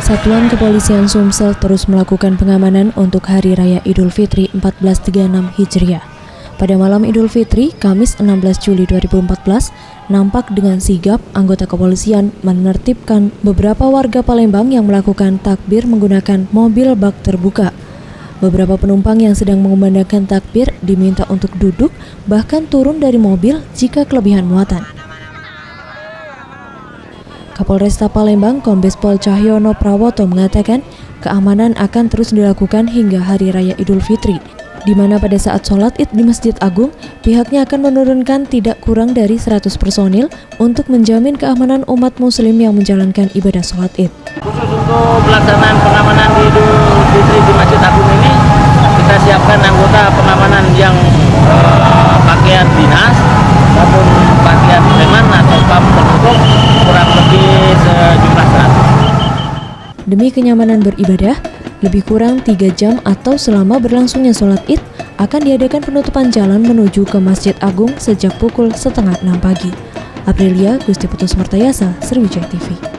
Satuan Kepolisian Sumsel terus melakukan pengamanan untuk Hari Raya Idul Fitri 1436 Hijriah. Pada malam Idul Fitri, Kamis 16 Juli 2014, nampak dengan sigap anggota kepolisian menertibkan beberapa warga Palembang yang melakukan takbir menggunakan mobil bak terbuka. Beberapa penumpang yang sedang mengumandangkan takbir diminta untuk duduk, bahkan turun dari mobil jika kelebihan muatan. Kapolresta Palembang Kombes Pol Cahyono Prawoto mengatakan keamanan akan terus dilakukan hingga Hari Raya Idul Fitri, di mana pada saat sholat Id di Masjid Agung, pihaknya akan menurunkan tidak kurang dari 100 personil untuk menjamin keamanan umat muslim yang menjalankan ibadah sholat Id. Khusus untuk pelaksanaan pengamanan di Idul Fitri di Masjid Agung ini, kita siapkan anggota pengamanan yang pakaian dinas maupun pakaian preman atau pam penutup kurang lebih sejumlah 100. Demi kenyamanan beribadah, lebih kurang 3 jam atau selama berlangsungnya sholat Id akan diadakan penutupan jalan menuju ke Masjid Agung sejak pukul 5:30 pagi. Aprilia Gusti Putus Martayasa, Sriwijaya TV.